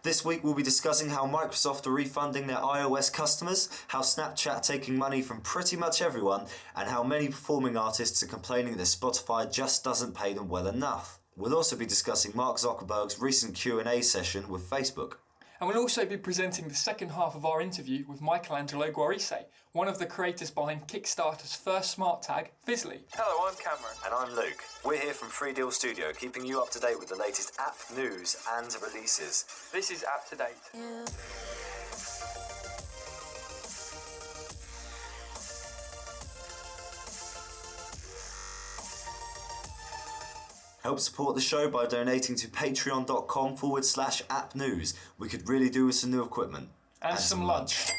This week we'll be discussing how Microsoft are refunding their iOS customers, how Snapchat are taking money from pretty much everyone, and how many performing artists are complaining that Spotify just doesn't pay them well enough. We'll also be discussing Mark Zuckerberg's recent Q&A session with Facebook. And we'll also be presenting the second half of our interview with Michelangelo Guarise, one of the creators behind Kickstarter's first smart tag, Fizzly. Hello, I'm Cameron. And I'm Luke. We're here from Free Deal Studio, keeping you up to date with the latest app news and releases. This is App to Date. Help support the show by donating to patreon.com/appnews. We could really do with some new equipment. And some lunch.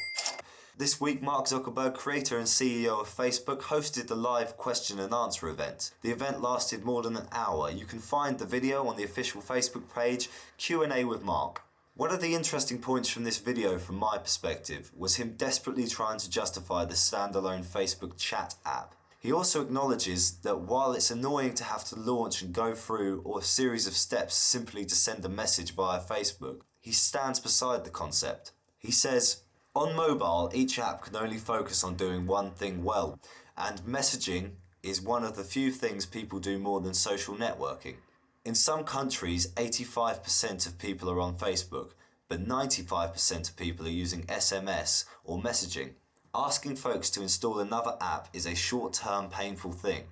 This week, Mark Zuckerberg, creator and CEO of Facebook, hosted the live question and answer event. The event lasted more than an hour. You can find the video on the official Facebook page, Q&A with Mark. One of the interesting points from this video, from my perspective, was him desperately trying to justify the standalone Facebook chat app. He also acknowledges that while it's annoying to have to launch and go through a series of steps simply to send a message via Facebook, he stands beside the concept. He says, on mobile, each app can only focus on doing one thing well, and messaging is one of the few things people do more than social networking. In some countries, 85% of people are on Facebook, but 95% of people are using SMS or messaging. Asking folks to install another app is a short-term painful thing,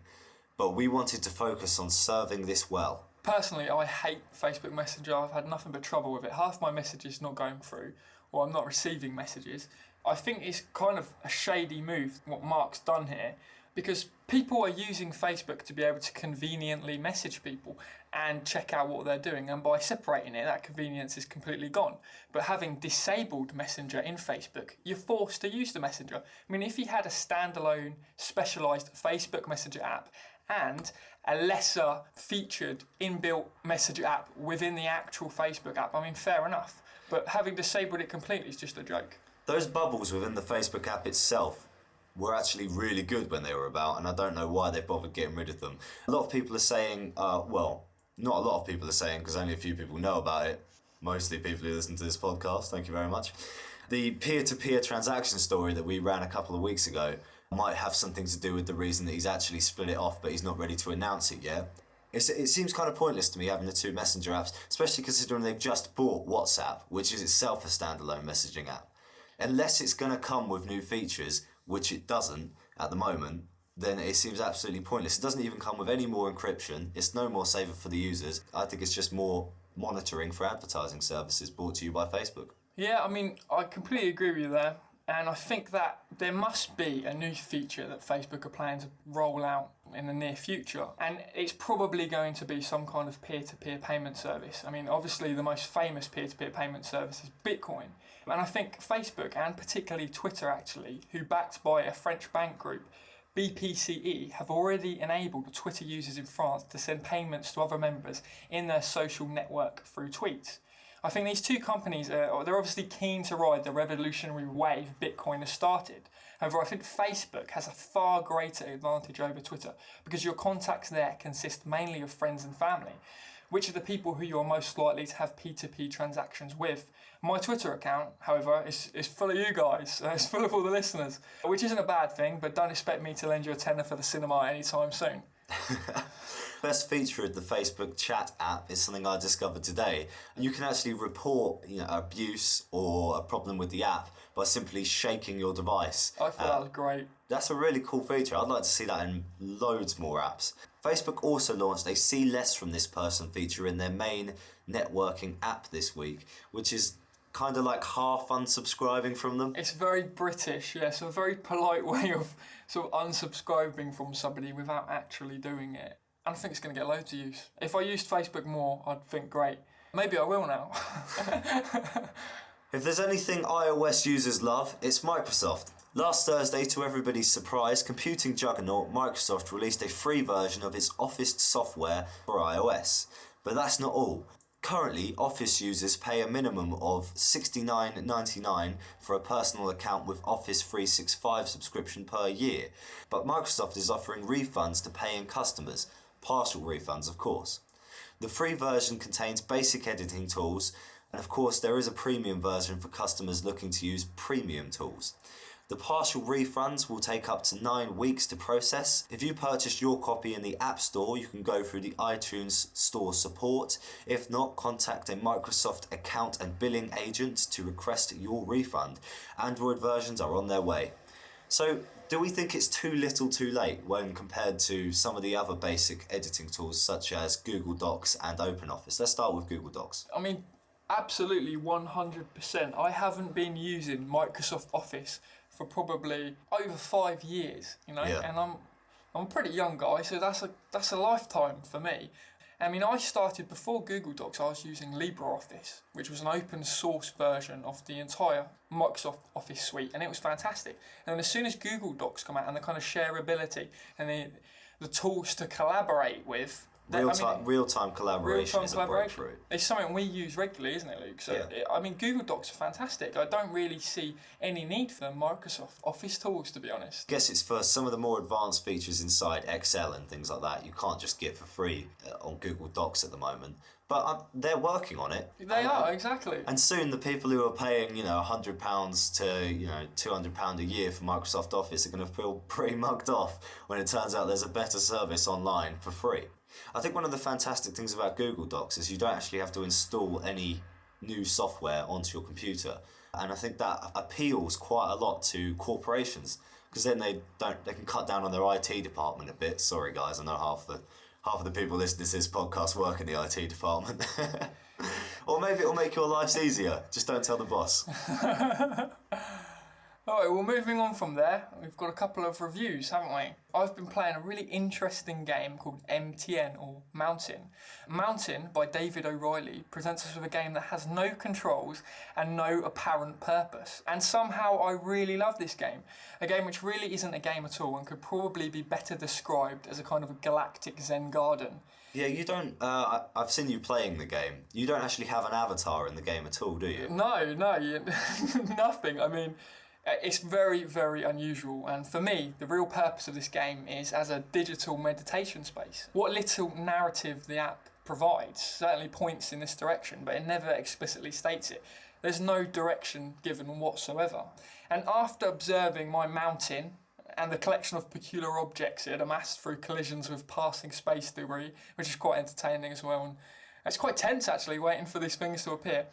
but we wanted to focus on serving this well. Personally, I hate Facebook Messenger. I've had nothing but trouble with it. Half my messages not going through, or I'm not receiving messages. I think it's kind of a shady move, what Mark's done here, because people are using Facebook to be able to conveniently message people and check out what they're doing, and by separating it, that convenience is completely gone. But having disabled Messenger in Facebook, you're forced to use the Messenger. I mean, if you had a standalone, specialised Facebook Messenger app and a lesser featured inbuilt Messenger app within the actual Facebook app, I mean, fair enough. But having disabled it completely is just a joke. Those bubbles within the Facebook app itself were actually really good when they were about, and I don't know why they bothered getting rid of them. A lot of people are saying, well, not a lot of people are saying, because only a few people know about it, mostly people who listen to this podcast, thank you very much. The peer-to-peer transaction story that we ran a couple of weeks ago might have something to do with the reason that he's actually split it off, but he's not ready to announce it yet. It seems kind of pointless to me having the two messenger apps, especially considering they've just bought WhatsApp, which is itself a standalone messaging app. Unless it's going to come with new features, which it doesn't at the moment, then it seems absolutely pointless. It doesn't even come with any more encryption. It's no more safer for the users. I think it's just more monitoring for advertising services brought to you by Facebook. Yeah, I mean, I completely agree with you there. And I think that there must be a new feature that Facebook are planning to roll out in the near future. And it's probably going to be some kind of peer-to-peer payment service. I mean, obviously the most famous peer-to-peer payment service is Bitcoin. And I think Facebook, and particularly Twitter actually, who backed by a French bank group, BPCE, have already enabled Twitter users in France to send payments to other members in their social network through tweets. I think these two companies, they're obviously keen to ride the revolutionary wave Bitcoin has started. However, I think Facebook has a far greater advantage over Twitter because your contacts there consist mainly of friends and family, which are the people who you're most likely to have P2P transactions with. My Twitter account, however, is full of you guys. It's full of all the listeners, which isn't a bad thing, but don't expect me to lend you a tenner for the cinema anytime soon. Best feature of the Facebook chat app is something I discovered today. You can actually report abuse or a problem with the app by simply shaking your device. I thought that was great. That's a really cool feature. I'd like to see that in loads more apps. Facebook also launched a see less from this person feature in their main networking app this week, which is kind of like half unsubscribing from them. It's very British, yeah, so a very polite way of sort of unsubscribing from somebody without actually doing it. And I think it's going to get loads of use. If I used Facebook more, I'd think, great. Maybe I will now. If there's anything iOS users love, it's Microsoft. Last Thursday, to everybody's surprise, computing juggernaut Microsoft released a free version of its Office software for iOS. But that's not all. Currently, Office users pay a minimum of $69.99 for a personal account with Office 365 subscription per year. But Microsoft is offering refunds to paying customers. Partial refunds, of course. The free version contains basic editing tools, And of course, there is a premium version for customers looking to use premium tools. The partial refunds will take up to 9 weeks to process. If you purchase your copy in the App Store, you can go through the iTunes Store support. If not, contact a Microsoft account and billing agent to request your refund. Android versions are on their way. So, do we think it's too little too late when compared to some of the other basic editing tools such as Google Docs and OpenOffice? Let's start with Google Docs. I mean, absolutely 100%. I haven't been using Microsoft Office for probably over 5 years, and I'm a pretty young guy, so that's a lifetime for me. I mean, I started before Google Docs. I was using LibreOffice, which was an open source version of the entire Microsoft Office suite, and it was fantastic. And then as soon as Google Docs come out and the kind of shareability and the tools to collaborate with. Real-time collaboration is a breakthrough. It's something we use regularly, isn't it, Luke? So, Google Docs are fantastic. I don't really see any need for Microsoft Office tools, to be honest. I guess it's for some of the more advanced features inside Excel and things like that. You can't just get for free on Google Docs at the moment. But they're working on it. They are, exactly. And soon the people who are paying, £100 to £200 a year for Microsoft Office are going to feel pretty mugged off when it turns out there's a better service online for free. I think one of the fantastic things about Google Docs is you don't actually have to install any new software onto your computer. And I think that appeals quite a lot to corporations, because then they can cut down on their IT department a bit. Sorry guys, I know half of the people listening to this podcast work in the IT department. Or maybe it'll make your lives easier. Just don't tell the boss. Alright, well, moving on from there, we've got a couple of reviews, haven't we? I've been playing a really interesting game called MTN, or Mountain. Mountain, by David O'Reilly, presents us with a game that has no controls and no apparent purpose. And somehow I really love this game. A game which really isn't a game at all and could probably be better described as a kind of a galactic Zen garden. Yeah, you don't. I've seen you playing the game. You don't actually have an avatar in the game at all, do you? No, nothing. I mean, it's very, very unusual, and for me, the real purpose of this game is as a digital meditation space. What little narrative the app provides certainly points in this direction, but it never explicitly states it. There's no direction given whatsoever. And after observing my mountain and the collection of peculiar objects it had amassed through collisions with passing space debris, which is quite entertaining as well, and it's quite tense actually, waiting for these things to appear,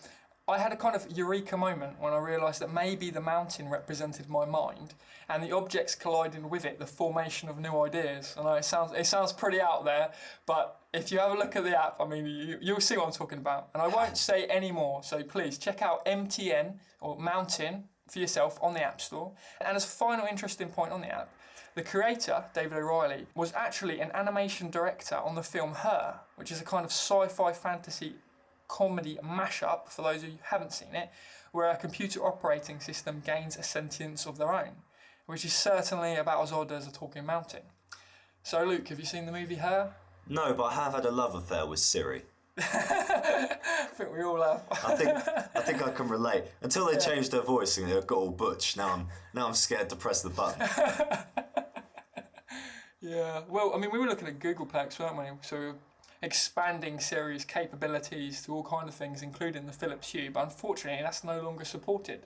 I had a kind of eureka moment when I realised that maybe the mountain represented my mind, and the objects colliding with it, the formation of new ideas. I know it sounds pretty out there, but if you have a look at the app, I mean, you'll see what I'm talking about. And I won't say any more, so please check out MTN, or Mountain, for yourself on the App Store. And as a final interesting point on the app, the creator, David O'Reilly, was actually an animation director on the film Her, which is a kind of sci-fi fantasy comedy mashup, for those of you who haven't seen it, where a computer operating system gains a sentience of their own, which is certainly about as odd as a talking mountain. So Luke, have you seen the movie Her? No, but I have had a love affair with Siri. I think we all have. I think I can relate. Until they changed their voice and they got all butch, now I'm scared to press the button. Yeah, well, I mean, we were looking at Google Plex, weren't we? So expanding Siri's capabilities to all kinds of things, including the Philips Hue, but unfortunately that's no longer supported.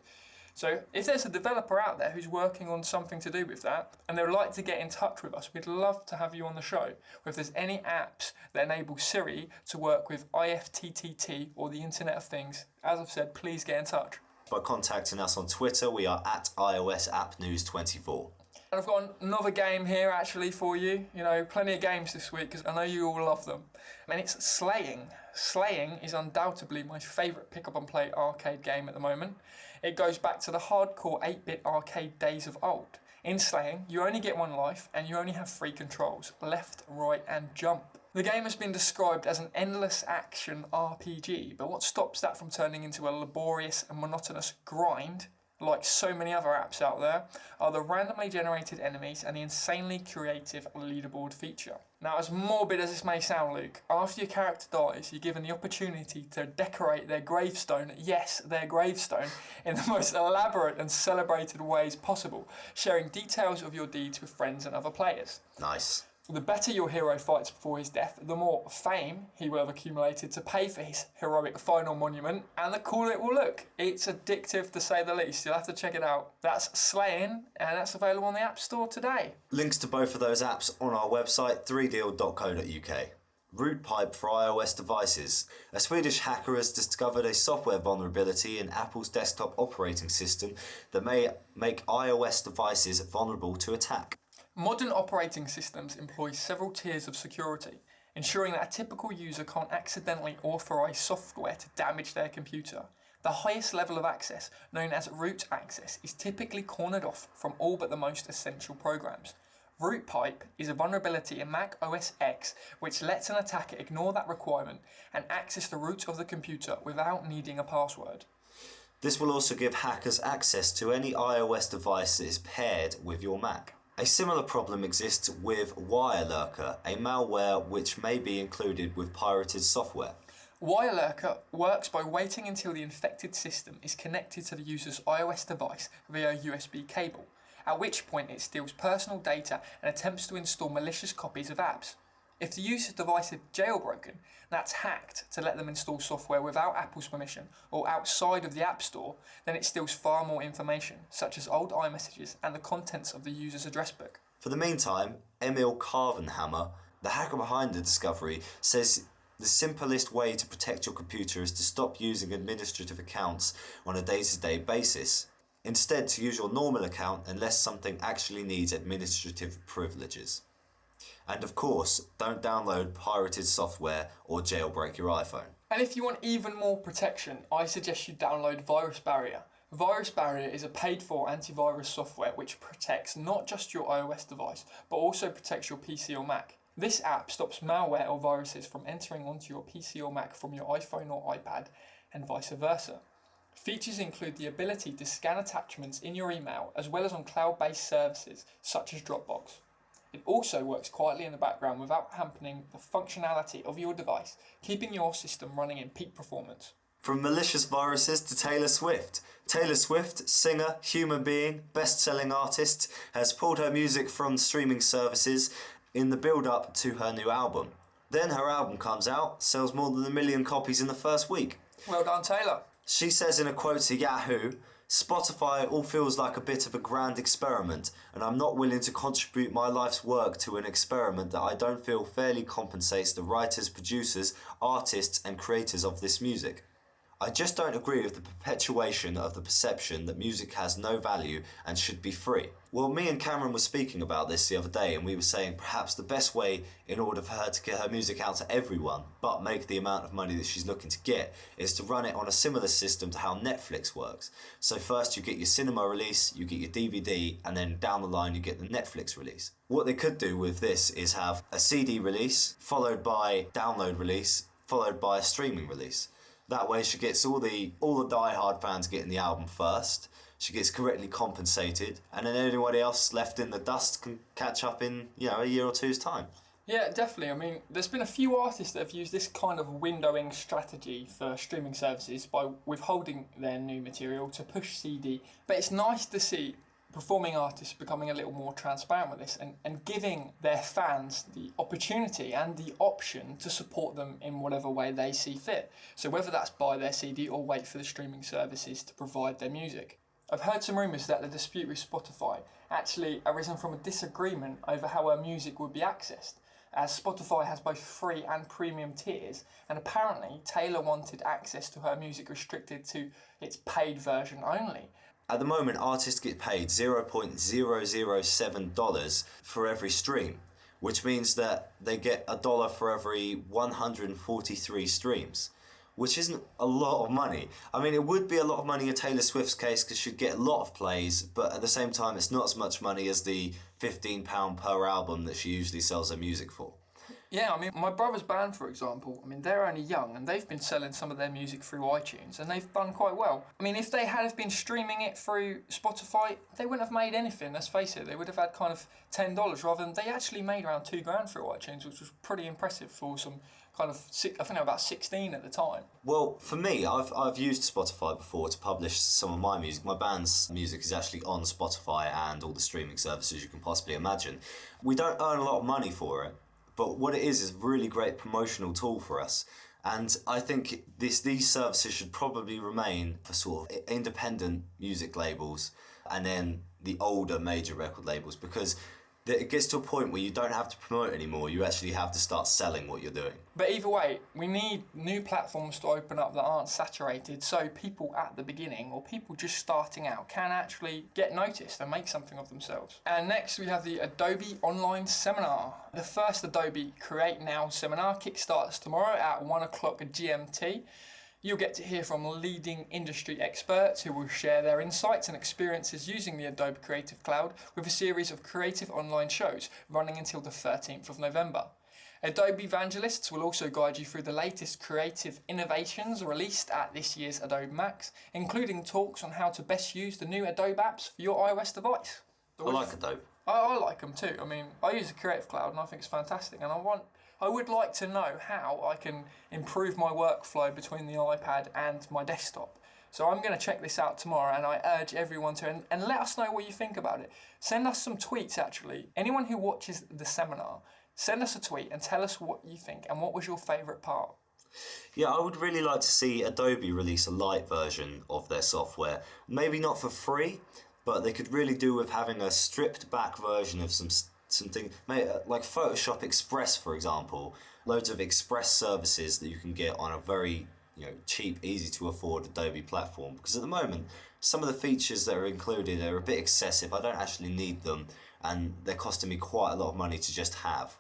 So if there's a developer out there who's working on something to do with that, and they'd like to get in touch with us, we'd love to have you on the show. Or if there's any apps that enable Siri to work with IFTTT or the Internet of Things, as I've said, please get in touch. By contacting us on Twitter, we are at iOS App News 24. And I've got another game here actually for you. You know, plenty of games this week because I know you all love them. And it's Slaying. Slaying is undoubtedly my favourite pick up and play arcade game at the moment. It goes back to the hardcore 8-bit arcade days of old. In Slaying, you only get one life and you only have 3 controls, left, right and jump. The game has been described as an endless action RPG, but what stops that from turning into a laborious and monotonous grind, like so many other apps out there, are the randomly generated enemies and the insanely creative leaderboard feature. Now, as morbid as this may sound, Luke, after your character dies, you're given the opportunity to decorate their gravestone, yes, their gravestone, in the most elaborate and celebrated ways possible, sharing details of your deeds with friends and other players. Nice. The better your hero fights before his death, the more fame he will have accumulated to pay for his heroic final monument, and the cooler it will look. It's addictive to say the least. You'll have to check it out. That's Slaying, and that's available on the App Store today. Links to both of those apps on our website, 3deal.co.uk. Root pipe for iOS devices. A Swedish hacker has discovered a software vulnerability in Apple's desktop operating system that may make iOS devices vulnerable to attack. Modern operating systems employ several tiers of security, ensuring that a typical user can't accidentally authorize software to damage their computer. The highest level of access, known as root access, is typically cornered off from all but the most essential programs. Root pipe is a vulnerability in Mac OS X which lets an attacker ignore that requirement and access the root of the computer without needing a password. This will also give hackers access to any iOS device that is paired with your Mac. A similar problem exists with WireLurker, a malware which may be included with pirated software. WireLurker works by waiting until the infected system is connected to the user's iOS device via a USB cable, at which point it steals personal data and attempts to install malicious copies of apps. If the user's device is jailbroken, that's hacked to let them install software without Apple's permission or outside of the App Store, then it steals far more information, such as old iMessages and the contents of the user's address book. For the meantime, Emil Carvenhammer, the hacker behind the discovery, says the simplest way to protect your computer is to stop using administrative accounts on a day-to-day basis. Instead, to use your normal account unless something actually needs administrative privileges. And of course, don't download pirated software or jailbreak your iPhone. And if you want even more protection, I suggest you download Virus Barrier. Virus Barrier is a paid-for antivirus software which protects not just your iOS device, but also protects your PC or Mac. This app stops malware or viruses from entering onto your PC or Mac from your iPhone or iPad, and vice versa. Features include the ability to scan attachments in your email, as well as on cloud-based services such as Dropbox. It also works quietly in the background without hampering the functionality of your device, keeping your system running in peak performance. From malicious viruses to Taylor Swift. Taylor Swift, singer, human being, best-selling artist, has pulled her music from streaming services in the build-up to her new album. Then her album comes out, sells more than 1 million copies in the first week. Well done, Taylor. She says in a quote to Yahoo, "Spotify all feels like a bit of a grand experiment, and I'm not willing to contribute my life's work to an experiment that I don't feel fairly compensates the writers, producers, artists and creators of this music. I just don't agree with the perpetuation of the perception that music has no value and should be free." Well, me and Cameron were speaking about this the other day, and we were saying perhaps the best way in order for her to get her music out to everyone, but make the amount of money that she's looking to get, is to run it on a similar system to how Netflix works. So first you get your cinema release, you get your DVD, and then down the line you get the Netflix release. What they could do with this is have a CD release, followed by download release, followed by a streaming release. That way she gets all the die-hard fans getting the album first, she gets correctly compensated, and then anybody else left in the dust can catch up in, a year or two's time. Yeah, definitely. I mean, there's been a few artists that have used this kind of windowing strategy for streaming services by withholding their new material to push CD, but it's nice to see performing artists becoming a little more transparent with this and giving their fans the opportunity and the option to support them in whatever way they see fit. So whether that's buy their CD or wait for the streaming services to provide their music. I've heard some rumours that the dispute with Spotify actually arisen from a disagreement over how her music would be accessed, as Spotify has both free and premium tiers, and apparently Taylor wanted access to her music restricted to its paid version only. At the moment, artists get paid $0.007 for every stream, which means that they get $1 for every 143 streams, which isn't a lot of money. I mean, it would be a lot of money in Taylor Swift's case because she'd get a lot of plays, but at the same time, it's not as much money as the £15 per album that she usually sells her music for. Yeah, I mean, my brother's band, for example, I mean, they're only young and they've been selling some of their music through iTunes and they've done quite well. I mean, if they had have been streaming it through Spotify, they wouldn't have made anything, let's face it. They would have had kind of $10 rather than they actually made around $2,000 through iTunes, which was pretty impressive for some kind of, I think they were about 16 at the time. Well, for me, I've used Spotify before to publish some of my music. My band's music is actually on Spotify and all the streaming services you can possibly imagine. We don't earn a lot of money for it, but what it is a really great promotional tool for us. And I think these services should probably remain for sort of independent music labels and then the older major record labels, because it gets to a point where you don't have to promote anymore. You actually have to start selling what you're doing. But either way, we need new platforms to open up that aren't saturated so people at the beginning or people just starting out can actually get noticed and make something of themselves. And next we have the Adobe Online Seminar. The first Adobe Create Now seminar kickstarts tomorrow at 1 o'clock GMT. You'll get to hear from leading industry experts who will share their insights and experiences using the Adobe Creative Cloud with a series of creative online shows running until the 13th of November. Adobe evangelists will also guide you through the latest creative innovations released at this year's Adobe Max, including talks on how to best use the new Adobe apps for your iOS device. I like Adobe. I like them too. I mean, I use the Creative Cloud and I think it's fantastic, and I would like to know how I can improve my workflow between the iPad and my desktop. So I'm going to check this out tomorrow, and I urge everyone to, and let us know what you think about it. Send us some tweets, actually. Anyone who watches the seminar, send us a tweet and tell us what you think and what was your favourite part. Yeah, I would really like to see Adobe release a light version of their software. Maybe not for free, but they could really do with having a stripped back version of something like Photoshop Express, for example. Loads of Express services that you can get on a very cheap, easy to afford Adobe platform. Because at the moment, some of the features that are included are a bit excessive. I don't actually need them, and they're costing me quite a lot of money to just have.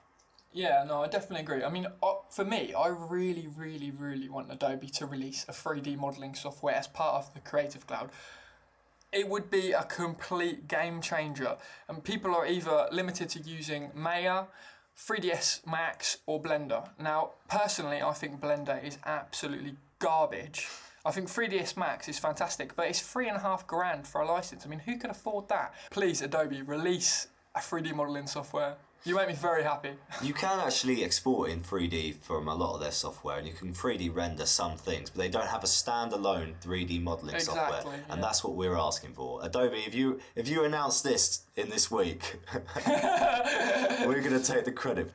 Yeah, no, I definitely agree. I mean, for me, I really, really, really want Adobe to release a 3D modelling software as part of the Creative Cloud. It would be a complete game changer, and people are either limited to using Maya, 3ds Max or Blender. Now, personally, I think Blender is absolutely garbage. I think 3ds Max is fantastic, but it's $3,500 for a license. I mean, who can afford that? Please, Adobe, release a 3D modelling software. You make me very happy. You can actually export in 3D from a lot of their software, and you can 3D render some things, but they don't have a standalone 3D modelling software, and that's what we're asking for. Adobe, if you announce this in this week, we're going to take the credit.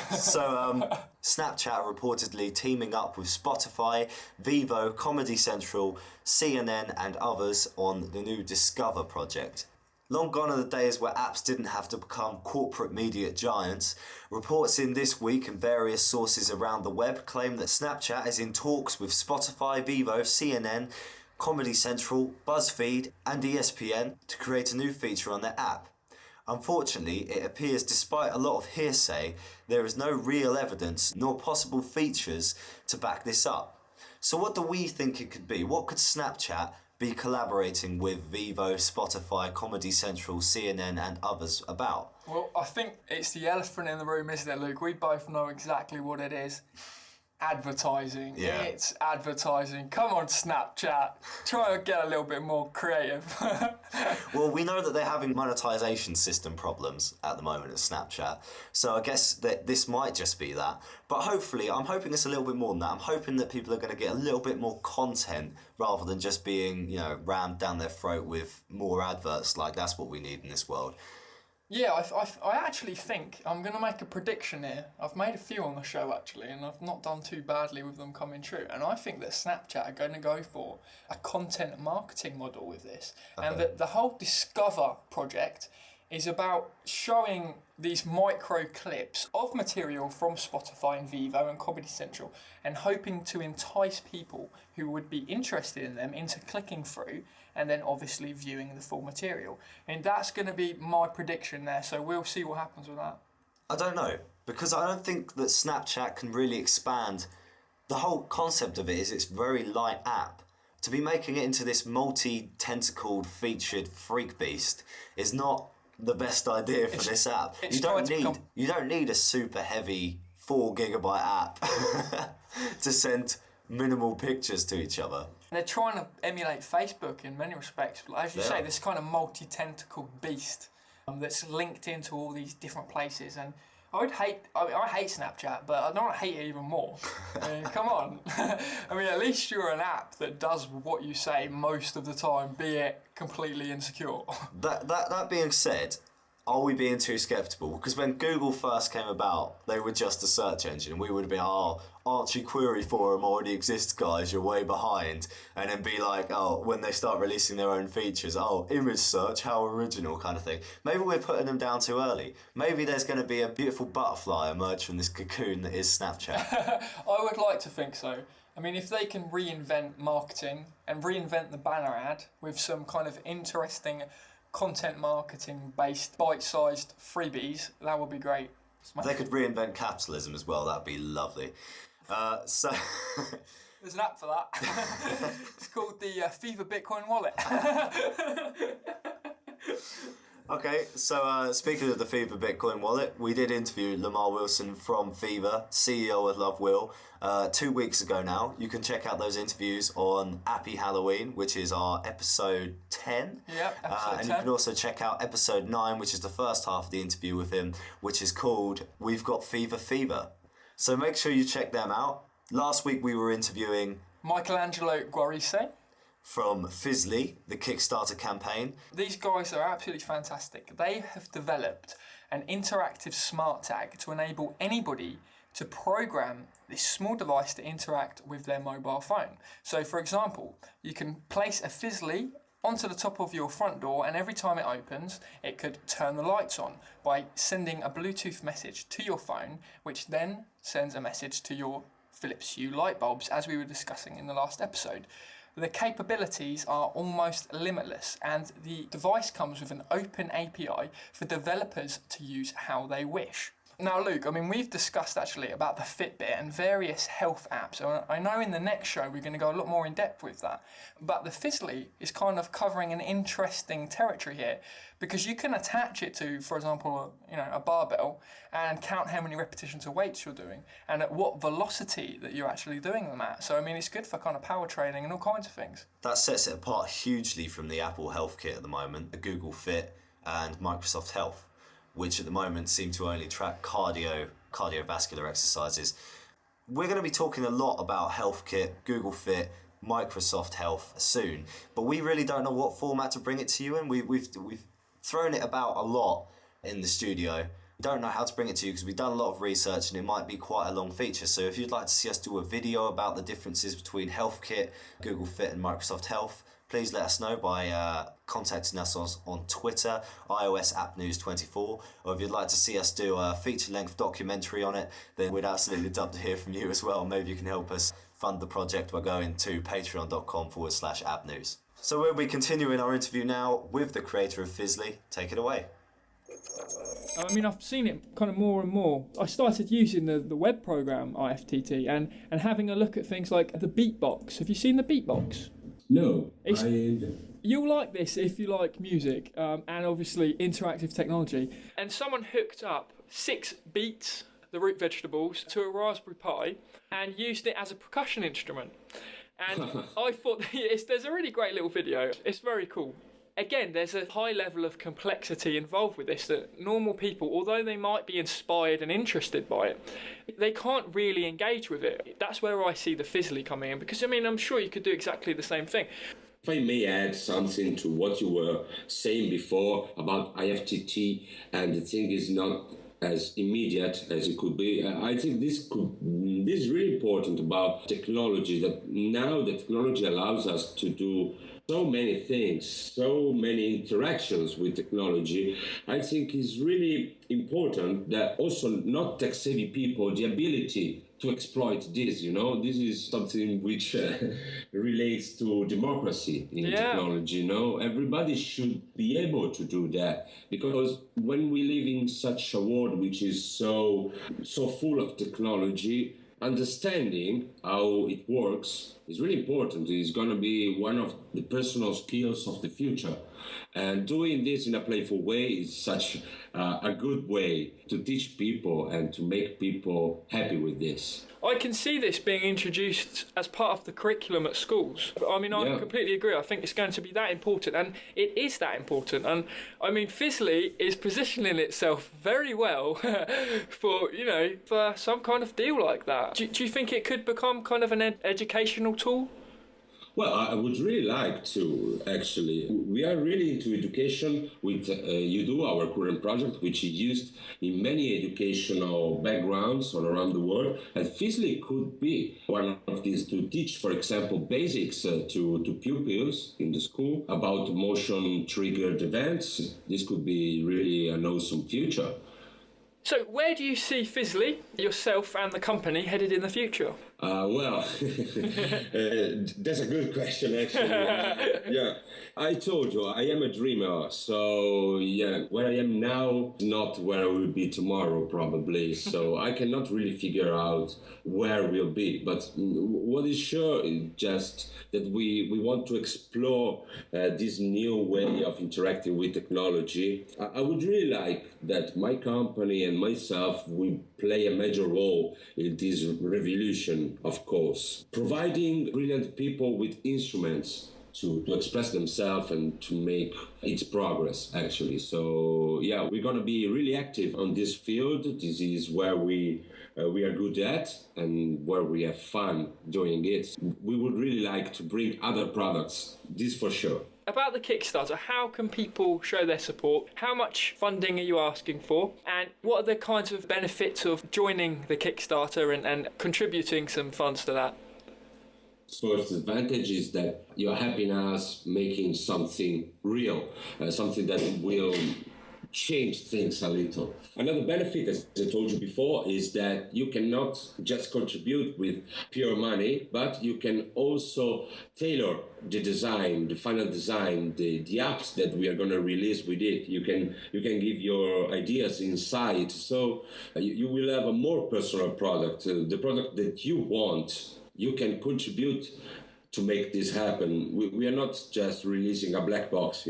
So, Snapchat reportedly teaming up with Spotify, Vivo, Comedy Central, CNN, and others on the new Discover project. Long gone are the days where apps didn't have to become corporate media giants. Reports in this week and various sources around the web claim that Snapchat is in talks with Spotify, Vivo, CNN, Comedy Central, BuzzFeed and ESPN to create a new feature on their app. Unfortunately, it appears despite a lot of hearsay, there is no real evidence nor possible features to back this up. So what do we think it could be? What could Snapchat be collaborating with Vivo, Spotify, Comedy Central, CNN and others about? Well, I think it's the elephant in the room, isn't it, Luke? We both know exactly what it is. Advertising. Yeah. It's advertising. Come on, Snapchat. Try and get a little bit more creative. Well, we know that they're having monetization system problems at the moment at Snapchat, so I guess that this might just be that. But hopefully, I'm hoping it's a little bit more than that. I'm hoping that people are going to get a little bit more content rather than just being, rammed down their throat with more adverts. Like, that's what we need in this world. Yeah, I actually think I'm going to make a prediction here. I've made a few on the show, actually, and I've not done too badly with them coming true. And I think that Snapchat are going to go for a content marketing model with this. Okay. And that the whole Discover project is about showing these micro clips of material from Spotify and Vivo and Comedy Central and hoping to entice people who would be interested in them into clicking through and then obviously viewing the full material. And that's going to be my prediction there, so we'll see what happens with that. I don't know, because I don't think that Snapchat can really expand. The whole concept of it is it's a very light app. To be making it into this multi-tentacled featured freak beast is not the best idea for this app. You don't need a super heavy 4 GB app to send minimal pictures to each other. They're trying to emulate Facebook in many respects. But as you say, this kind of multi-tentacled beast that's linked into all these different places. And I hate Snapchat, but I don't hate it even more. I mean, come on. I mean, at least you're an app that does what you say most of the time, be it completely insecure. That being said, are we being too sceptical? Because when Google first came about, they were just a search engine. We would have been, aren't you query forum already exists, guys, you're way behind. And then be like, when they start releasing their own features, image search, how original kind of thing. Maybe we're putting them down too early. Maybe there's going to be a beautiful butterfly emerge from this cocoon that is Snapchat. I would like to think so. I mean, if they can reinvent marketing and reinvent the banner ad with some kind of interesting content marketing based bite-sized freebies, that would be great. If they could reinvent capitalism as well, that'd be lovely. So there's an app for that. It's called the Fever Bitcoin Wallet. Okay, so speaking of the Fever Bitcoin Wallet, we did interview Lamar Wilson from Fever, CEO of Love Will, 2 weeks ago now. You can check out those interviews on Happy Halloween, which is our episode 10. Yep, episode 10. And you can also check out episode 9, which is the first half of the interview with him, which is called We've Got Fever. So make sure you check them out. Last week we were interviewing Michelangelo Guarise from Fizzly, the Kickstarter campaign. These guys are absolutely fantastic. They have developed an interactive smart tag to enable anybody to program this small device to interact with their mobile phone. So for example, you can place a Fizzly onto the top of your front door, and every time it opens, it could turn the lights on by sending a Bluetooth message to your phone, which then sends a message to your Philips Hue light bulbs, as we were discussing in the last episode. The capabilities are almost limitless, and the device comes with an open API for developers to use how they wish. Now, Luke, I mean, we've discussed actually about the Fitbit and various health apps. I know in the next show we're going to go a lot more in depth with that. But the Fizzly is kind of covering an interesting territory here, because you can attach it to, for example, a barbell and count how many repetitions of weights you're doing and at what velocity that you're actually doing them at. So, I mean, it's good for kind of power training and all kinds of things. That sets it apart hugely from the Apple Health Kit at the moment, the Google Fit and Microsoft Health, which at the moment seem to only track cardiovascular exercises. We're going to be talking a lot about Health Kit, Google Fit, Microsoft Health soon, but we really don't know what format to bring it to you in. We've thrown it about a lot in the studio. We don't know how to bring it to you because we've done a lot of research and it might be quite a long feature. So if you'd like to see us do a video about the differences between Health Kit, Google Fit and Microsoft Health, please let us know by contacting us on Twitter, iOS App News 24, or if you'd like to see us do a feature-length documentary on it, then we'd absolutely love to hear from you as well. Maybe you can help us fund the project by going to patreon.com/appnews. So we'll be continuing our interview now with the creator of Fizzly. Take it away. I mean, I've seen it kind of more and more. I started using the web program IFTT and having a look at things like the Beatbox. Have you seen the Beatbox? No, You'll like this if you like music and obviously interactive technology. And someone hooked up 6 beets, the root vegetables, to a Raspberry Pi and used it as a percussion instrument. And I thought there's a really great little video. It's very cool. Again, there's a high level of complexity involved with this that normal people, although they might be inspired and interested by it, they can't really engage with it. That's where I see the Fizzly coming in, because I mean, I'm sure you could do exactly the same thing. if I may add something to what you were saying before about IFTT, and the thing is not as immediate as it could be. I think this is really important about technology, that now the technology allows us to do so many things, so many interactions with technology. I think is really important that also not tech-savvy people, the ability to exploit this, this is something which relates to democracy in technology, Everybody should be able to do that, because when we live in such a world which is so full of technology, understanding how it works It's really important. It's going to be one of the personal skills of the future. And doing this in a playful way is such a good way to teach people and to make people happy with this. I can see this being introduced as part of the curriculum at schools. I mean, I completely agree. I think it's going to be that important, and it is that important. And I mean, Fizzly is positioning itself very well for some kind of deal like that. Do you think it could become kind of an educational tool? Well, I would really like to, actually. We are really into education with UDO, our current project, which is used in many educational backgrounds all around the world. And Fizzly could be one of these to teach, for example, basics to pupils in the school about motion-triggered events. This could be really an awesome future. So where do you see Fizzly, yourself and the company headed in the future? Well, that's a good question, actually. Yeah, I told you, I am a dreamer. So, yeah, where I am now, not where I will be tomorrow, probably. So I cannot really figure out where we'll be. But what is sure is just that we want to explore this new way of interacting with technology. I would really like that my company and myself, we play a major role in this revolution, of course, providing brilliant people with instruments to express themselves and to make its progress, actually. So, yeah, we're going to be really active on this field. This is where we are good at and where we have fun doing it. We would really like to bring other products, this for sure. About the Kickstarter, how can people show their support? How much funding are you asking for? And what are the kinds of benefits of joining the Kickstarter and contributing some funds to that? First advantage is that you're helping us making something real, something that will change things a little. Another benefit, as I told you before, is that you cannot just contribute with pure money, but you can also tailor the design, the final design, the apps that we are going to release with it. You can give your ideas inside, so you will have a more personal product, the product that you want. You can contribute to make this happen. We are not just releasing a black box,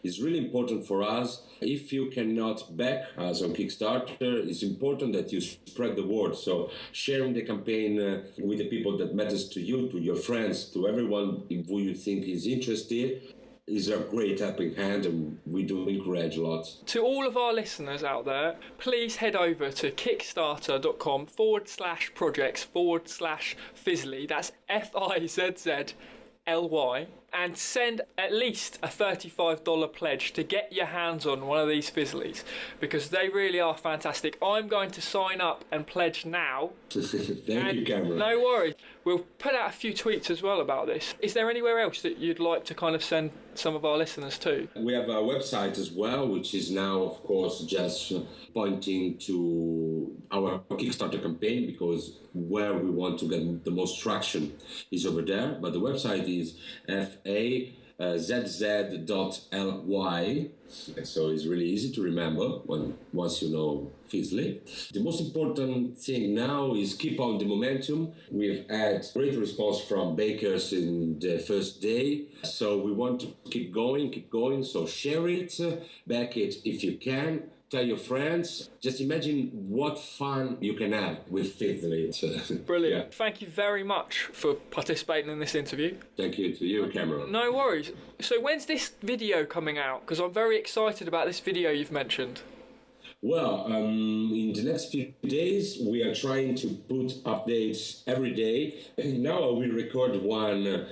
It's really important for us. If you cannot back us on Kickstarter, it's important that you spread the word. So sharing the campaign with the people that matters to you, to your friends, to everyone who you think is interested, is a great helping hand, and we do encourage a lot. To all of our listeners out there, please head over to kickstarter.com/projects/Fizzly. That's FIZZLY, and send at least a $35 pledge to get your hands on one of these Fizzlies, because they really are fantastic. I'm going to sign up and pledge now. Thank you, Cameron. No worries. We'll put out a few tweets as well about this. Is there anywhere else that you'd like to kind of send some of our listeners to? We have a website as well, which is now, of course, just pointing to our Kickstarter campaign, because where we want to get the most traction is over there. But the website is fazz.ly, so it's really easy to remember once you know Fizzly. The most important thing now is keep on the momentum. We've had great response from bakers in the first day, so we want to keep going. So share it, back it if you can. Tell your friends. Just imagine what fun you can have with Fizzly. Brilliant. Yeah. Thank you very much for participating in this interview. Thank you to you, Cameron. No worries. So when's this video coming out? Because I'm very excited about this video you've mentioned. Well, in the next few days, we are trying to put updates every day. Now I will record one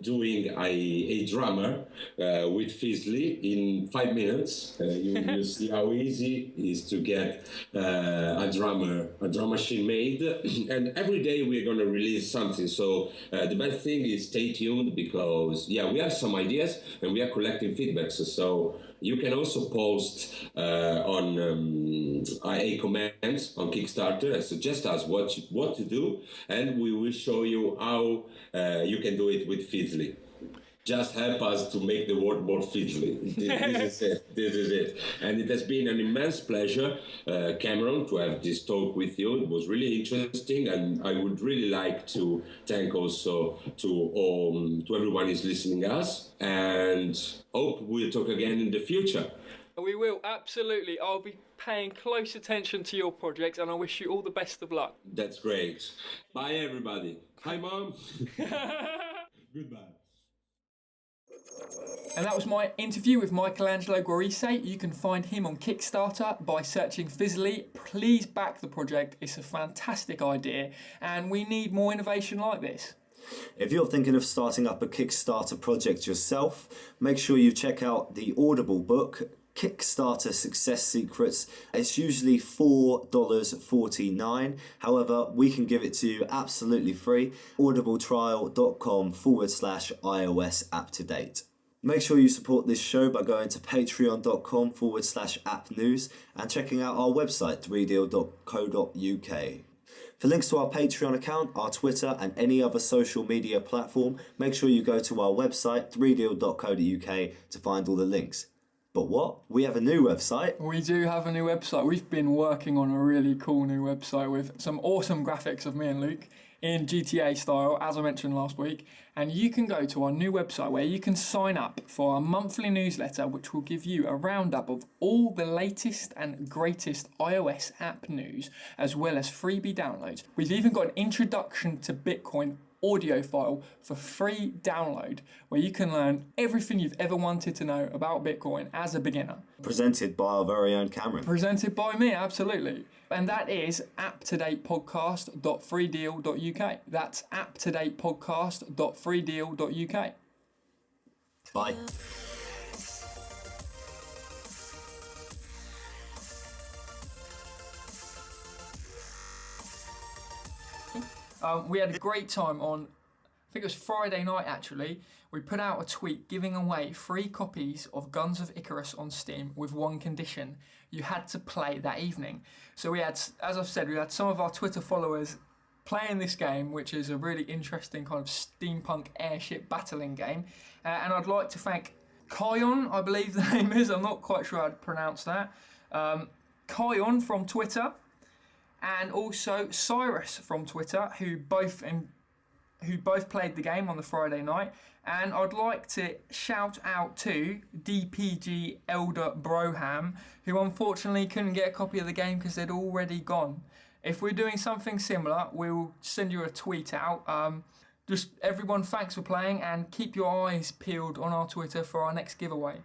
doing a drummer with Fizzly in 5 minutes. You see how easy it is to get a drum machine made. And every day we're going to release something. So the best thing is stay tuned, because, we have some ideas and we are collecting feedbacks. So you can also post on a comment on Kickstarter and suggest us what to do, and we will show you how you can do it with Fizzly. just help us to make the world more fiddly. This is it. This is it. And it has been an immense pleasure, Cameron, to have this talk with you. It was really interesting, and I would really like to thank also to everyone who's listening us, and hope we'll talk again in the future. We will, absolutely. I'll be paying close attention to your project, and I wish you all the best of luck. That's great. Bye, everybody. Hi, Mom. Goodbye. And that was my interview with Michelangelo Guarise. You can find him on Kickstarter by searching Fizzly. Please back the project. It's a fantastic idea, and we need more innovation like this. If you're thinking of starting up a Kickstarter project yourself, make sure you check out the Audible book, Kickstarter Success Secrets. It's usually $4.49. However, we can give it to you absolutely free. audibletrial.com/iOS app to date. Make sure you support this show by going to patreon.com/app news and checking out our website, 3deal.co.uk. For links to our Patreon account, our Twitter and any other social media platform, make sure you go to our website, 3deal.co.uk, to find all the links. But what? We have a new website. We do have a new website. We've been working on a really cool new website with some awesome graphics of me and Luke in GTA style, as I mentioned last week. And you can go to our new website where you can sign up for our monthly newsletter, which will give you a roundup of all the latest and greatest iOS app news, as well as freebie downloads. We've even got an introduction to Bitcoin audio file for free download where you can learn everything you've ever wanted to know about Bitcoin as a beginner. Presented by our very own Cameron. Presented by me, absolutely. And that is apptodatepodcast.freedeal.uk. That's apptodatepodcast.freedeal.uk. Bye. We had a great time on, I think it was Friday night actually. We put out a tweet giving away 3 copies of Guns of Icarus on Steam with one condition. You had to play that evening. So we had, as I've said, we had some of our Twitter followers playing this game, which is a really interesting kind of steampunk airship battling game. And I'd like to thank Kion, I believe the name is. I'm not quite sure how to pronounce that. Kion from Twitter. And also Cyrus from Twitter, who both played the game on the Friday night. And I'd like to shout out to DPG Elder Broham, who unfortunately couldn't get a copy of the game because they'd already gone. If we're doing something similar, we'll send you a tweet out. Just everyone, thanks for playing, and keep your eyes peeled on our Twitter for our next giveaway.